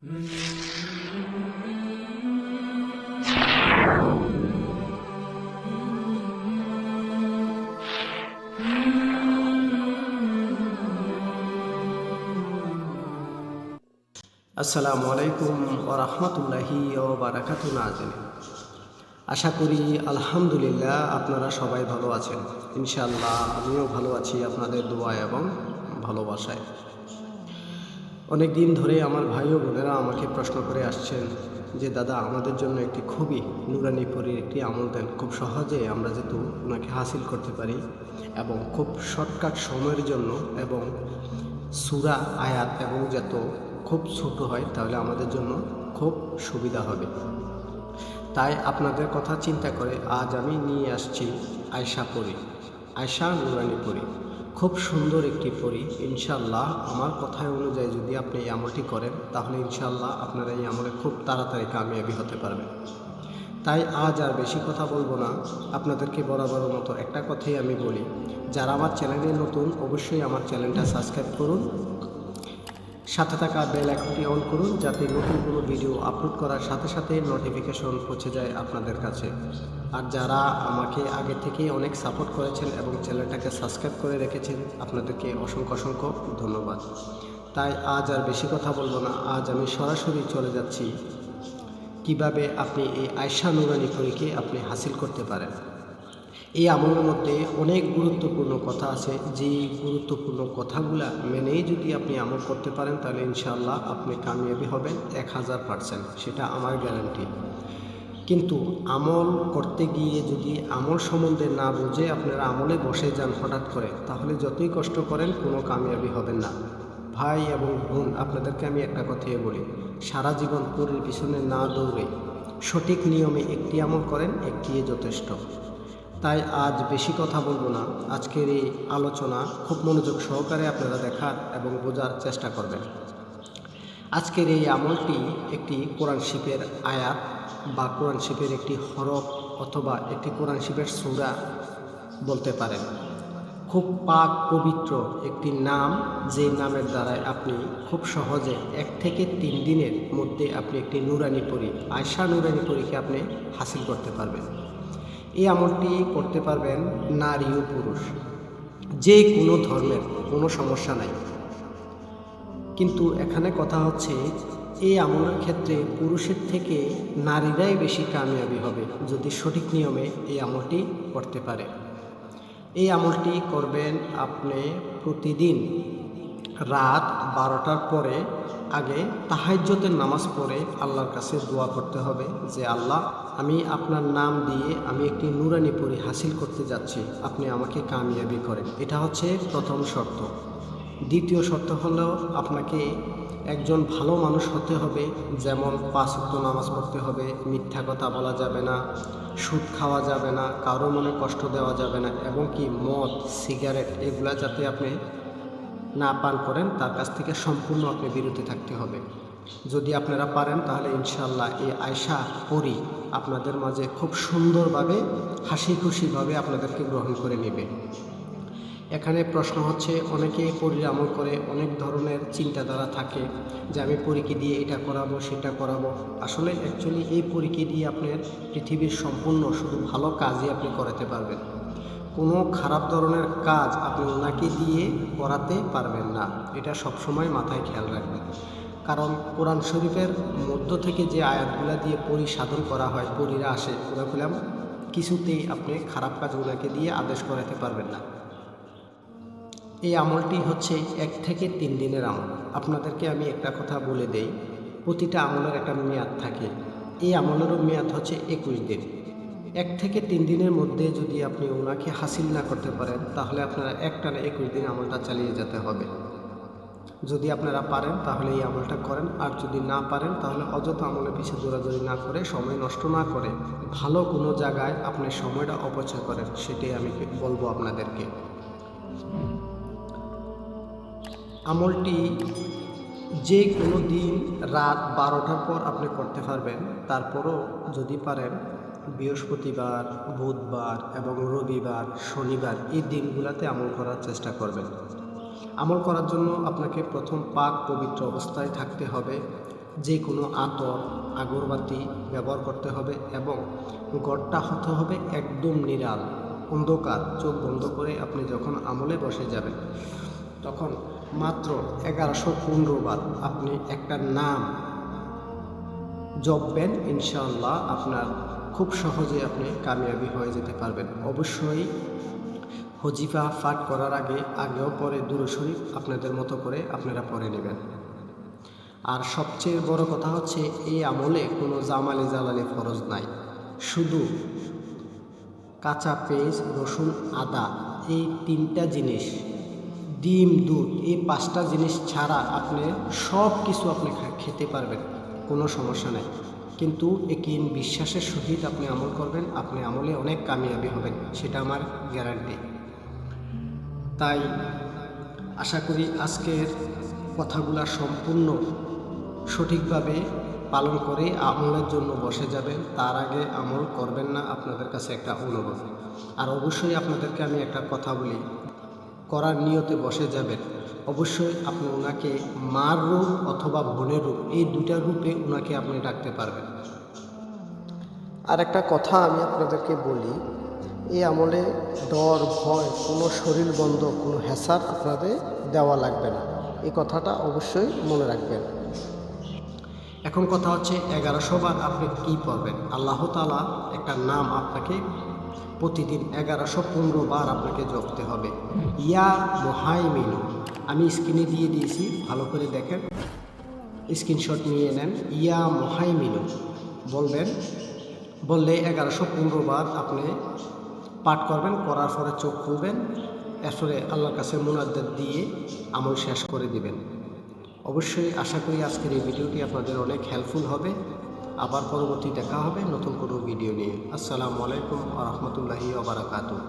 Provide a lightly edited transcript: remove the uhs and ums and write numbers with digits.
আসসালামু আলাইকুম ওয়া রাহমাতুল্লাহি ওয়া বারাকাতুহু। নাজিন, আশা করি আলহামদুলিল্লাহ আপনারা সবাই ভালো আছেন। ইনশাআল্লাহ আমিও ভালো আছি আপনাদের দোয়া এবং ভালোবাসায়। অনেক দিন ধরে আমার ভাই ও বোনেরা আমাকে প্রশ্ন করে আসছেন যে দাদা, আমাদের জন্য একটি খুবই নুরানি পরীর একটি আমল দেন, খুব সহজে আমরা যেহেতু ওনাকে হাসিল করতে পারি এবং খুব শর্টকাট সময়ের জন্য, এবং সূরা আয়াত এবং যত খুব ছোট হয় তাহলে আমাদের জন্য খুব সুবিধা হবে। তাই আপনাদের কথা চিন্তা করে আজ আমি নিয়ে আসছি আয়শা পরী, আয়শা নুরানি পরী। খুব সুন্দর একটি পরী। ইনশাআল্লাহ আমার কথায় অনুযায়ী যদি আপনি এই আমলটি করেন তাহলে ইনশাআল্লাহ আপনারা এই আমলে খুব তাড়াতাড়ি কামিয়াবি হতে পারবেন। তাই আজ আর বেশি কথা বলবো না, আপনাদেরকে বরাবরের মতো একটা কথাই আমি বলি, যারা আমার চ্যানেলে নতুন অবশ্যই আমার চ্যানেলটা সাবস্ক্রাইব করুন, সাথে থাকা বেল আইকনটি অন করুন, যাতে নতুন কোনো ভিডিও আপলোড করার সাথে সাথে নোটিফিকেশন পৌঁছে যায় আপনাদের কাছে। আর যারা আমাকে আগে থেকেই অনেক সাপোর্ট করেছেন এবং চ্যানেলটাকে সাবস্ক্রাইব করে রেখেছেন, আপনাদেরকে অসংখ্য অসংখ্য ধন্যবাদ। তাই আজ আর বেশি কথা বলবো না, আজ আমি সরাসরি চলে যাচ্ছি কিভাবে আপনি এই আয়শা নুরানি পরীকে আপনি হাসিল করতে পারেন। এই আমলের মধ্যে অনেক গুরুত্বপূর্ণ কথা আছে, যে গুরুত্বপূর্ণ কথাগুলা মেনেই যদি আপনি আমল করতে পারেন তাহলে ইনশাআল্লাহ আপনি কামিয়াবি হবেন 1000%, সেটা আমার গ্যারান্টি। কিন্তু আমল করতে গিয়ে যদি আমল সম্বন্ধে না বুঝে আপনারা আমলে বসে যান হঠাৎ করে, তাহলে যতই কষ্ট করেন কোনো কামিয়াবি হবেন না। ভাই এবং বোন, আপনাদেরকে আমি একটা কথাই বলি, সারা জীবন পরীর পিছনে না দৌড়ে সঠিক নিয়মে একটি আমল করেন, একটি যথেষ্ট। তাই আজ বেশি কথা বলবো না, আজকের এই আলোচনা খুব মনোযোগ সহকারে আপনারা দেখার এবং বোঝার চেষ্টা করবেন। আজকের এই আমলটি একটি কোরআন শরীফের আয়াত বা কোরআন শরীফের একটি হরফ অথবা একটি কোরআন শরীফের সূরা বলতে পারেন। খুব পাক পবিত্র একটি নাম, যে নামের দ্বারায় আপনি খুব সহজে 1 থেকে 3 দিনের মধ্যে আপনি একটি নুরানি পরী, আয়শা নুরানি পরীকে আপনি হাসিল করতে পারবেন। এই আমলটি করতে পারবেন নারী ও পুরুষ, যে কোনো ধর্মের, কোনো সমস্যা নাই। কিন্তু এখানে কথা হচ্ছে এই আমলের ক্ষেত্রে পুরুষের থেকে নারীরাই বেশি কামিয়াবি হবে যদি সঠিক নিয়মে এই আমলটি করতে পারে। এই আমলটি করবেন আপনি প্রতিদিন রাত 12টার পরে আগে তাহাজ্জুদের নামাজ পড়ে আল্লাহর কাছে দোয়া করতে হবে যে আল্লাহ, আমি আপনার নাম দিয়ে আমি একটি নুরানি পরী হাসিল করতে যাচ্ছি, আপনি আমাকে কামিয়াবি করেন। এটা হচ্ছে প্রথম শর্ত। দ্বিতীয় শর্ত হলো আপনাকে একজন ভালো মানুষ হতে হবে, যেমন 5 ওয়াক্ত নামাজ পড়তে হবে, মিথ্যা কথা বলা যাবে না, সুদ খাওয়া যাবে না, কারো মনে কষ্ট দেওয়া যাবে না, এবং কি মদ সিগারেট এগুলা যাতে আপনি না পান করেন, তার কাছ থেকে সম্পূর্ণ আপনি বিরত থাকতে হবে। যদি আপনারা পারেন তাহলে ইনশাআল্লাহ এই আয়শা পরী আপনাদের মাঝে খুব সুন্দরভাবে হাসি খুশিভাবে আপনাদেরকে গ্রহণ করে নেবে। এখানে প্রশ্ন হচ্ছে, অনেকে পরীর আমল করে অনেক ধরনের চিন্তাধারা থাকে যে আমি পরীকে দিয়ে এটা করাবো সেটা করাবো। আসলে অ্যাকচুয়ালি এই পরীকে দিয়ে আপনার পৃথিবীর সম্পূর্ণ শুধু ভালো কাজই আপনি করাতে পারবেন, কোনো খারাপ ধরনের কাজ আপনি ওনাকে দিয়ে করাতে পারবেন না। এটা সবসময় মাথায় খেয়াল রাখবেন। কারণ কোরআন শরীফের মধ্য থেকে যে আয়াতগুলা দিয়ে পরী সাধন করা হয়, পরীরা আসে, ওগুলো কিছুতেই আপনি খারাপ কাজ ওনাকে দিয়ে আদেশ করাতে পারবেন না। এই আমলটি হচ্ছে 1 থেকে 3 দিনের আমল। আপনাদেরকে আমি একটা কথা বলে দেই, প্রতিটা আমলের একটা মেয়াদ থাকে। এই আমলেরও মেয়াদ হচ্ছে 21 দিন। 1 থেকে 3 দিনের মধ্যে যদি আপনি ওনাকে হাসিল না করতে পারেন তাহলে আপনারা একটানা 21 দিন আমলটা চালিয়ে যেতে হবে। যদি আপনারা পারেন তাহলে এই আমলটা করেন, আর যদি না পারেন তাহলে অযথা আমলের পিছিয়ে দৌড়াদৌড়ি না করে, সময় নষ্ট না করে ভালো কোনো জায়গায় আপনি সময়টা অপচয় করেন, সেটাই আমি বলবো আপনাদেরকে। আমলটি যে কোনো দিন রাত 12টার পর আপনি করতে পারবেন। তারপরও যদি পারেন বৃহস্পতিবার, বুধবার এবং রবিবার, শনিবার এই দিনগুলোতে আমল করার চেষ্টা করবেন। আমল করার জন্য আপনাকে প্রথম পাক পবিত্র অবস্থায় থাকতে হবে। যে কোনো আতর আগরবাতি ব্যবহার করতে হবে এবং ঘরটা হতে হবে একদম নিরাল অন্ধকার। চোখ বন্ধ করে আপনি যখন আমলে বসে যাবেন তখন মাত্র 1115 বার আপনি একটা নাম জপবেন, ইনশাআল্লাহ আপনার খুব সহজে আপনি কামিয়াবি হয়ে যেতে পারবেন। অবশ্যই ওজিফা পাঠ করার আগেও পরে দুরূদ শরীফ আপনাদের মতো করে আপনারা পড়ে নেবেন। আর সবচেয়ে বড় কথা হচ্ছে এই আমলে কোনো জামালি জালালি ফরজ নাই। শুধু কাঁচা পেঁয়াজ, রসুন, আদা, এই 3টা জিনিস, ডিম, দুধ, এই 5টা জিনিস ছাড়া আপনি সব কিছু আপনি খেতে পারবেন, কোনো সমস্যা নেই। কিন্তু একিন বিশ্বাসের সহিত আপনি আমল করবেন, আপনি আমলে অনেক কামিয়াবি হবেন, সেটা আমার গ্যারান্টি। তাই আশা করি আজকের কথাগুলা সম্পূর্ণ সঠিকভাবে পালন করে আমলের জন্য বসে যাবেন। তার আগে আমল করবেন না, আপনাদের কাছে একটা অনুরোধ। আর অবশ্যই আপনাদেরকে আমি একটা কথা বলি, করার নিয়তে বসে যাবেন। অবশ্যই আপনি ওনাকে মার রূপ অথবা বোনের রূপ, এই 2টা রূপে ওনাকে আপনি ডাকতে পারবেন। আর একটা কথা আমি আপনাদেরকে বলি, এই আমলে ডর, ভয়, কোনো শরীর বন্ধ, কোনো হ্যাসার আপনাদের দেওয়া লাগবে না। এই কথাটা অবশ্যই মনে রাখবেন। এখন কথা হচ্ছে 1100 বার আপনি কি পড়বেন। আল্লাহ তাআলা একটা নাম আপনাকে প্রতিদিন 1115 বার আপনাকে জপতে হবে। ইয়া মুহাইমিনু, আমি স্ক্রিনে দিয়ে দিয়েছি, ভালো করে দেখেন, স্ক্রিনশট নিয়ে নেন। ইয়া মুহাইমিনু বলবেন, বললে 1115 বার আপনি পাঠ করবেন। করার পরে চোখ খুলবেন, এরপরে আল্লাহর কাছে মুনাজ্জাত দিয়ে আমল শেষ করে দিবেন। অবশ্যই আশা করি আজকের এই ভিডিওটি আপনাদের অনেক হেল্পফুল হবে। আবার পরবর্তী দেখা হবে নতুন কোনো ভিডিও নিয়ে। আসসালামু আলাইকুম ওয়া রাহমাতুল্লাহি ওয়া বারাকাতুহু।